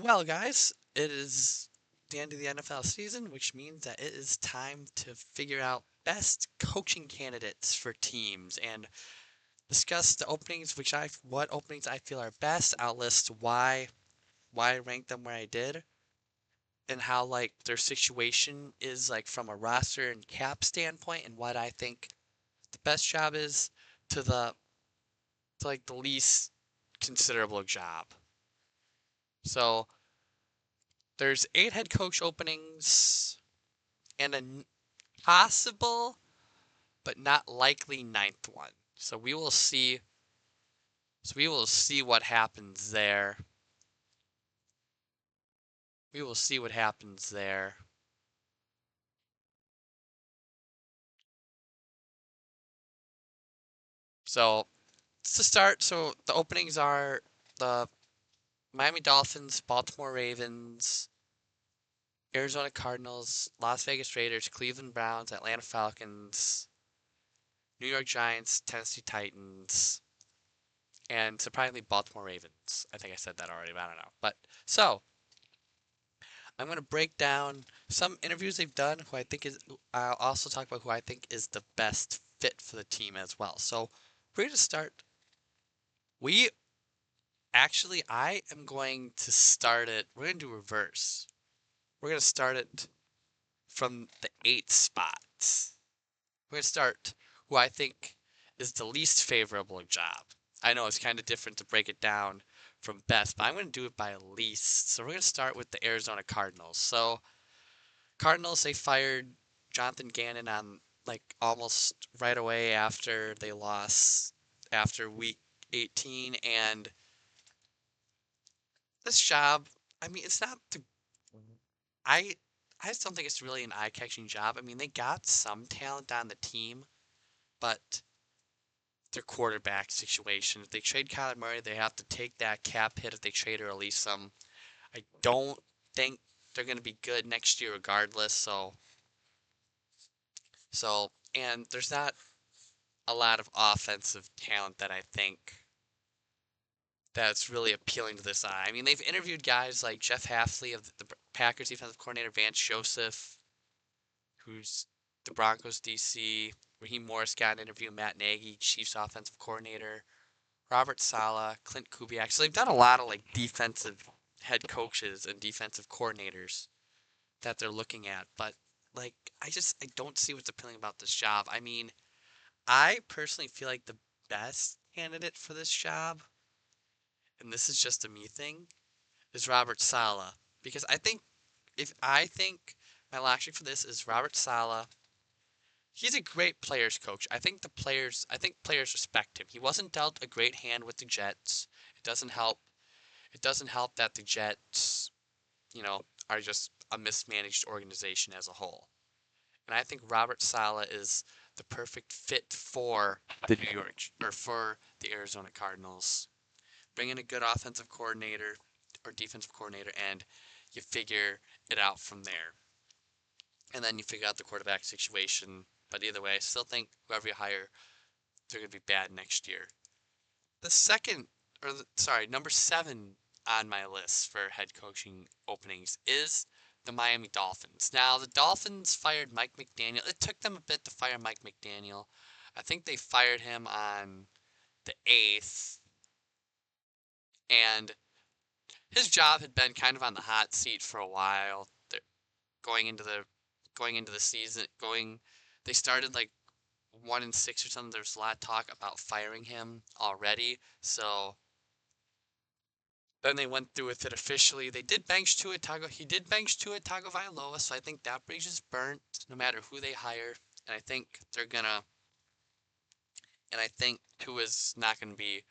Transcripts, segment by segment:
Well, guys, it is the end of the NFL season, which means that it is time to figure out best coaching candidates for teams and discuss the openings, what openings I feel are best. I'll list why I ranked them where I did, and how like their situation is like from a roster and cap standpoint, and what I think the best job is to the to like the least considerable job. So there's 8 head coach openings and a possible but not likely ninth one. So we will see. So we will see what happens there. We will see what happens there. So to start, so the openings are the Miami Dolphins, Baltimore Ravens, Arizona Cardinals, Las Vegas Raiders, Cleveland Browns, Atlanta Falcons, New York Giants, Tennessee Titans, and surprisingly Baltimore Ravens. I think I said that already, but I don't know. But so I'm going to break down some interviews they've done. Who I think is, I'll also talk about who I think is the best fit for the team as well. So we're going to start. We actually, I am going to start it. We're going to do reverse. We're going to start it from the 8th spots. We're going to start who I think is the least favorable job. I know it's kind of different to break it down from best, but I'm going to do it by least. So we're going to start with the Arizona Cardinals. So Cardinals, they fired Jonathan Gannon on like almost right away after they lost after week 18. And this job, I mean, it's not the I I just don't think it's really an eye-catching job. I mean, they got some talent on the team, but their quarterback situation. If they trade Kyler Murray, they have to take that cap hit if they trade or release him. I don't think they're going to be good next year regardless. And there's not a lot of offensive talent that I think that's really appealing to this eye. I mean, they've interviewed guys like Jeff Hafley of the Packers defensive coordinator, Vance Joseph, who's the Broncos DC. Raheem Morris got an interview, Matt Nagy, Chiefs offensive coordinator, Robert Saleh, Clint Kubiak. So they've done a lot of like defensive head coaches and defensive coordinators that they're looking at. But like, I don't see what's appealing about this job. I mean, I personally feel like the best candidate for this job, and this is just a me thing, is Robert Saleh. Because I think my logic for this is Robert Saleh. He's a great players coach. I think players respect him. He wasn't dealt a great hand with the Jets. It doesn't help. It doesn't help that the Jets, are just a mismanaged organization as a whole. And I think Robert Saleh is the perfect fit for the New York or for the Arizona Cardinals. Bring in a good offensive coordinator or defensive coordinator, and you figure it out from there. And then you figure out the quarterback situation. But either way, I still think whoever you hire, they're going to be bad next year. The second, number 7 on my list for head coaching openings is the Miami Dolphins. Now, the Dolphins fired Mike McDaniel. It took them a bit to fire Mike McDaniel. I think they fired him on the 8th, and his job had been kind of on the hot seat for a while. They're going into the going into the season, they started like 1-6 or something. There's a lot of talk about firing him already. So then they went through with it officially. They did bench Tua Tago. He did bench Tua Tagovailoa, so I think that bridge is burnt no matter who they hire. And I think they're gonna. And I think Tua's not gonna be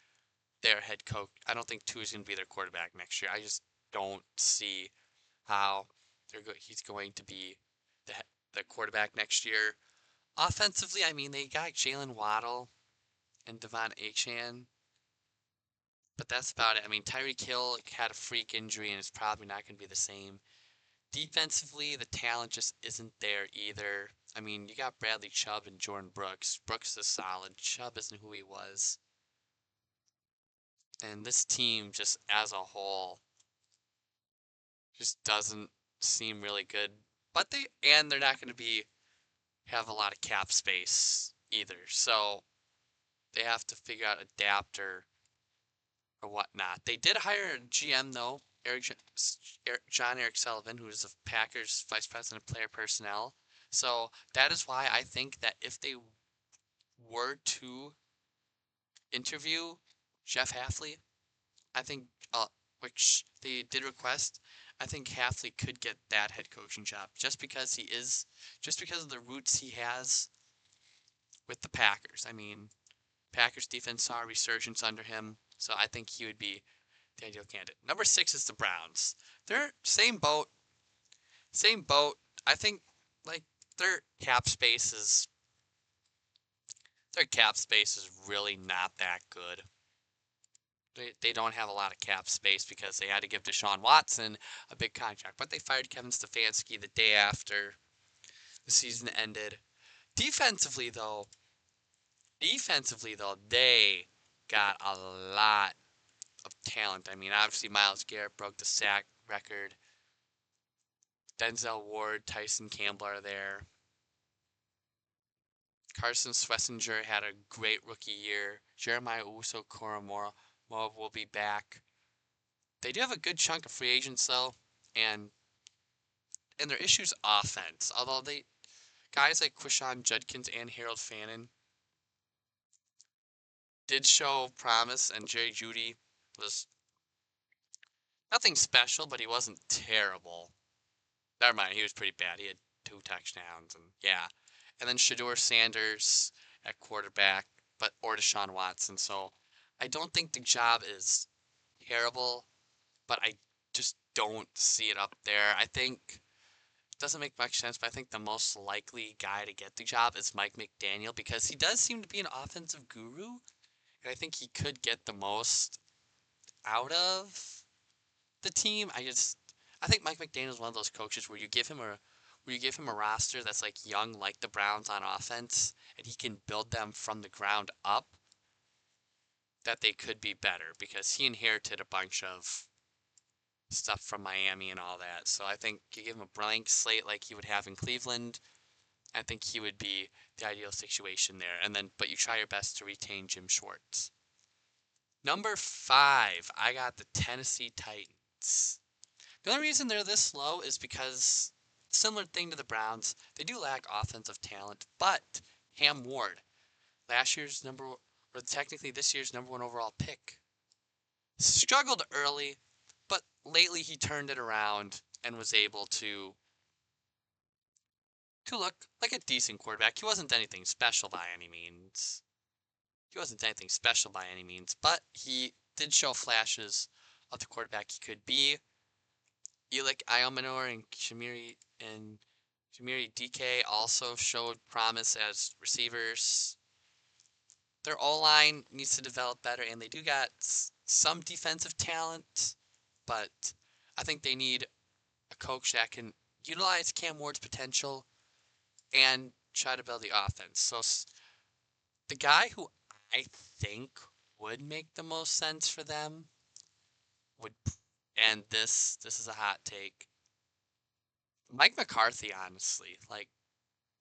their head coach. I don't think Tua's gonna be their quarterback next year. I just don't see how he's going to be the the quarterback next year. Offensively, I mean, they got Jalen Waddle and Devon Achane, but that's about it. I mean, Tyreek Hill had a freak injury and is probably not going to be the same. Defensively, the talent just isn't there either. I mean, you got Bradley Chubb and Jordan Brooks. Brooks is solid. Chubb isn't who he was. And this team, just as a whole, just doesn't seem really good. But they're not going to be have a lot of cap space either. So they have to figure out adapt or whatnot. They did hire a GM though, John Eric Sullivan, who is the Packers vice president of player personnel. So that is why I think that if they were to interview Jeff Hafley, I think, which they did request, I think Hafley could get that head coaching job just because of the roots he has with the Packers. I mean, Packers defense saw a resurgence under him, so I think he would be the ideal candidate. Number 6 is the Browns. They're same boat, same boat. I think like their cap space is their cap space is really not that good. They don't have a lot of cap space because they had to give Deshaun Watson a big contract, but they fired Kevin Stefanski the day after the season ended. Defensively though, they got a lot of talent. I mean, obviously Myles Garrett broke the sack record. Denzel Ward, Tyson Campbell are there. Carson Schlesinger had a great rookie year. Jeremiah Owusu-Koramoah will be back. They do have a good chunk of free agents though, and their issues offense. Although they guys like Quishon Judkins and Harold Fannin did show promise, and Jerry Jeudy was nothing special, but he wasn't terrible. Never mind, he was pretty bad. He had 2 touchdowns, and yeah. And then Shedeur Sanders at quarterback, or Deshaun Watson. So I don't think the job is terrible, but I just don't see it up there. I think it doesn't make much sense, but I think the most likely guy to get the job is Mike McDaniel because he does seem to be an offensive guru, and I think he could get the most out of the team. I think Mike McDaniel is one of those coaches where you give him a roster that's like young, like the Browns on offense, and he can build them from the ground up. That they could be better because he inherited a bunch of stuff from Miami and all that. So I think you give him a blank slate like he would have in Cleveland. I think he would be the ideal situation there. But you try your best to retain Jim Schwartz. Number 5, I got the Tennessee Titans. The only reason they're this low is because similar thing to the Browns, they do lack offensive talent, but Ham Ward, technically this year's number 1 overall pick, struggled early, but lately he turned it around and was able to look like a decent quarterback. He wasn't anything special by any means. But he did show flashes of the quarterback he could be. Elik Iomanor and Shamiri DK also showed promise as receivers. Their O-line needs to develop better, and they do got some defensive talent, but I think they need a coach that can utilize Cam Ward's potential and try to build the offense. So the guy who I think would make the most sense for them would, and this is a hot take, Mike McCarthy, honestly. Like,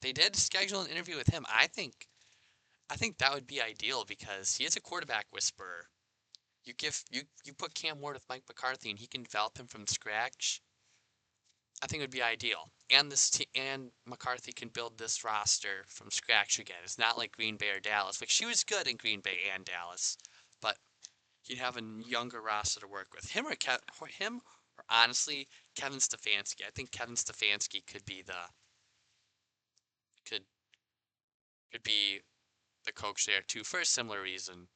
they did schedule an interview with him. I think that would be ideal because he is a quarterback whisperer. You put Cam Ward with Mike McCarthy and he can develop him from scratch. I think it would be ideal. And McCarthy can build this roster from scratch again. It's not like Green Bay or Dallas, which she was good in Green Bay and Dallas, but you'd have a younger roster to work with. Him or honestly Kevin Stefanski. I think Kevin Stefanski could be could be the coach there too for a similar reason.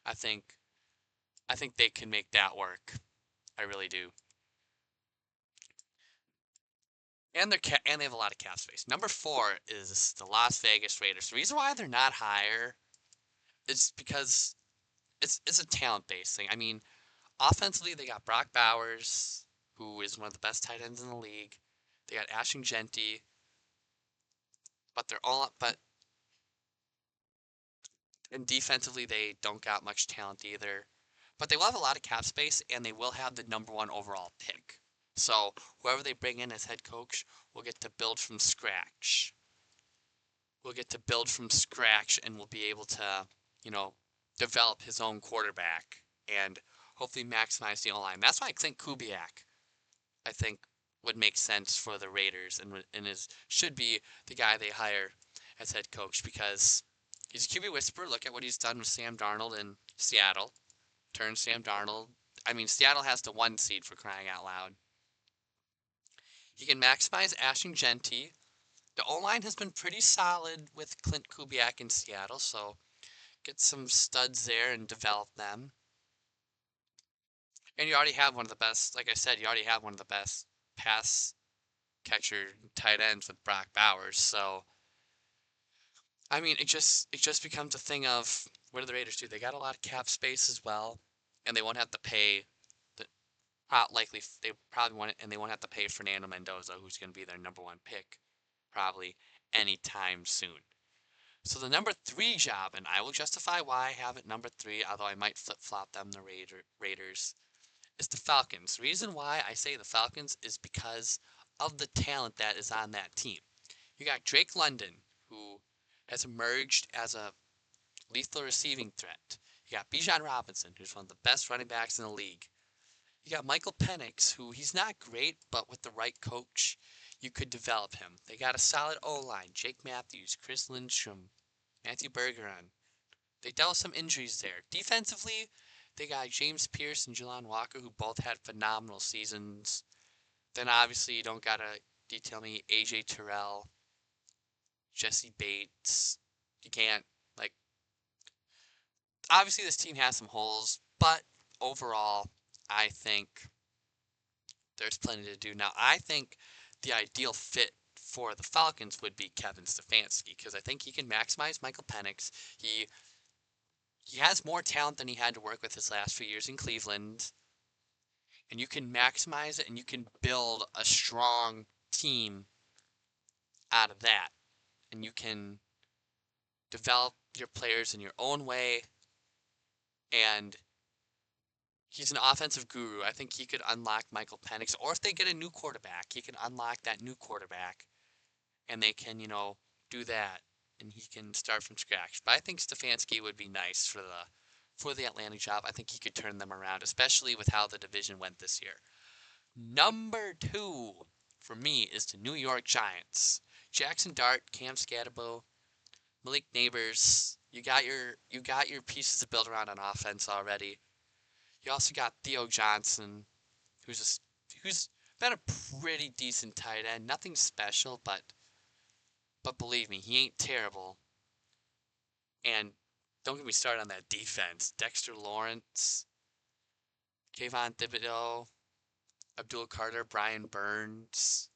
I think they can make that work. I really do. And they have a lot of cap space. Number 4 is the Las Vegas Raiders. The reason why they're not higher is because it's a talent-based thing. I mean, offensively they got Brock Bowers, who is one of the best tight ends in the league. They got Ashton Genty, and defensively they don't got much talent either. But they will have a lot of cap space, and they will have the number 1 overall pick. So whoever they bring in as head coach will get to build from scratch. Will get to build from scratch and will be able to, you know, develop his own quarterback and hopefully maximize the O-line. That's why I think Kubiak, I think, would make sense for the Raiders and should be the guy they hire as head coach because he's a QB whisperer. Look at what he's done with Sam Darnold in Seattle. Turned Sam Darnold. I mean, Seattle has the 1 seed for crying out loud. He can maximize Ashton Genty. The O-line has been pretty solid with Clint Kubiak in Seattle, so get some studs there and develop them. And you already have one of the best, like I said, you already have one of the best pass catcher tight ends with Brock Bowers. So, I mean, it just becomes a thing of what do the Raiders do? They got a lot of cap space as well, and they won't have to pay the likely they probably want it, and they won't have to pay Fernando Mendoza, who's going to be their number 1 pick probably anytime soon. So the number 3 job, and I will justify why I have it number 3, although I might flip-flop them the Raiders, is the Falcons. The reason why I say the Falcons is because of the talent that is on that team. You got Drake London, who has emerged as a lethal receiving threat. You got Bijan Robinson, who's one of the best running backs in the league. You got Michael Penix, who he's not great, but with the right coach, you could develop him. They got a solid O-line. Jake Matthews, Chris Lindstrom, Matthew Bergeron. They dealt with some injuries there. Defensively, they got James Pierce and Jelon Walker, who both had phenomenal seasons. Then obviously you don't gotta detail me AJ Terrell, Jesse Bates. You can't like obviously this team has some holes, but overall I think there's plenty to do. Now I think the ideal fit for the Falcons would be Kevin Stefanski because I think he can maximize Michael Penix. He has more talent than he had to work with his last few years in Cleveland, and you can maximize it and you can build a strong team out of that. And you can develop your players in your own way. And he's an offensive guru. I think he could unlock Michael Penix. Or if they get a new quarterback, he can unlock that new quarterback. And they can, do that. And he can start from scratch. But I think Stefanski would be nice for the Atlanta job. I think he could turn them around, especially with how the division went this year. Number 2 for me is the New York Giants. Jackson Dart, Cam Scatterbo, Malik Neighbors. You got your pieces to build around on offense already. You also got Theo Johnson, who's been a pretty decent tight end. Nothing special, but believe me, he ain't terrible. And don't get me started on that defense. Dexter Lawrence, Kayvon Thibodeau, Abdul Carter, Brian Burns.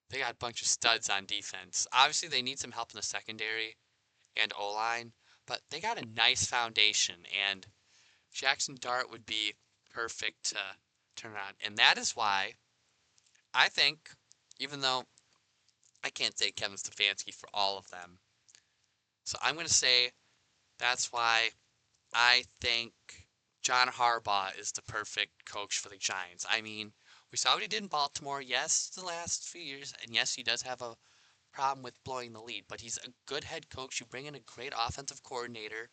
They got a bunch of studs on defense. Obviously, they need some help in the secondary and O-line, but they got a nice foundation, and Jackson Dart would be perfect to turn on. And that is why I think, even though I can't say Kevin Stefanski for all of them, so I'm going to say that's why I think John Harbaugh is the perfect coach for the Giants. I mean, we saw what he did in Baltimore, yes, the last few years, and yes, he does have a problem with blowing the lead, but he's a good head coach. You bring in a great offensive coordinator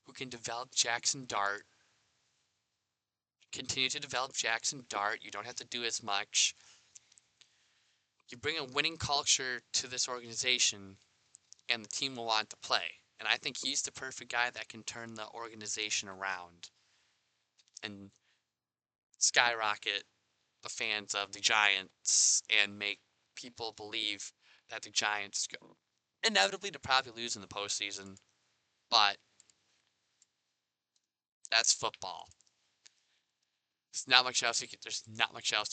who can develop Jackson Dart, continue to develop Jackson Dart. You don't have to do as much. You bring a winning culture to this organization, and the team will want to play. And I think he's the perfect guy that can turn the organization around and skyrocket the fans of the Giants and make people believe that the Giants go inevitably to probably lose in the postseason, but that's football. There's not much else you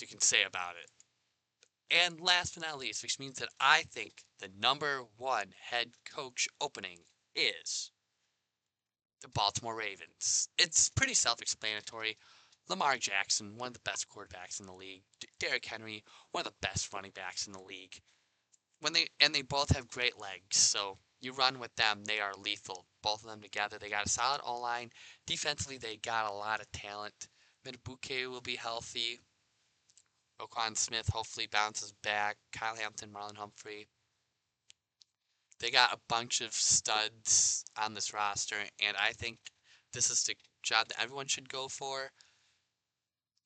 can say about it. And last but not least, which means that I think the number 1 head coach opening is the Baltimore Ravens. It's pretty self-explanatory. Lamar Jackson, one of the best quarterbacks in the league. Derrick Henry, one of the best running backs in the league. They both have great legs, so you run with them, they are lethal. Both of them together, they got a solid O-line. Defensively, they got a lot of talent. Midabuke will be healthy. Roquan Smith hopefully bounces back. Kyle Hampton, Marlon Humphrey. They got a bunch of studs on this roster, and I think this is the job that everyone should go for.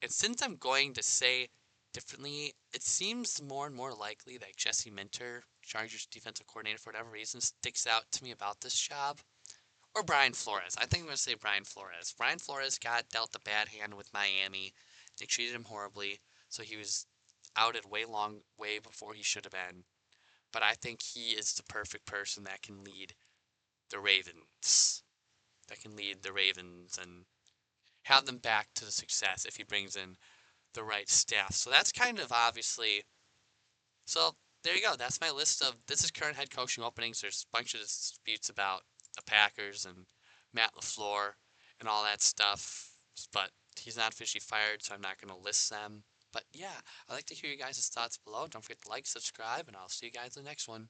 And since I'm going to say differently, it seems more and more likely that Jesse Minter, Chargers defensive coordinator, for whatever reason, sticks out to me about this job. Or Brian Flores. I think I'm going to say Brian Flores. Brian Flores got dealt a bad hand with Miami. They treated him horribly, so he was outed way before he should have been. But I think he is the perfect person that can lead the Ravens. That can lead the Ravens and have them back to the success if he brings in the right staff. So that's kind of obviously. So there you go. That's my list of this is current head coaching openings. There's a bunch of disputes about the Packers and Matt LaFleur and all that stuff. But he's not officially fired, so I'm not going to list them. But yeah, I'd like to hear you guys' thoughts below. Don't forget to like, subscribe, and I'll see you guys in the next one.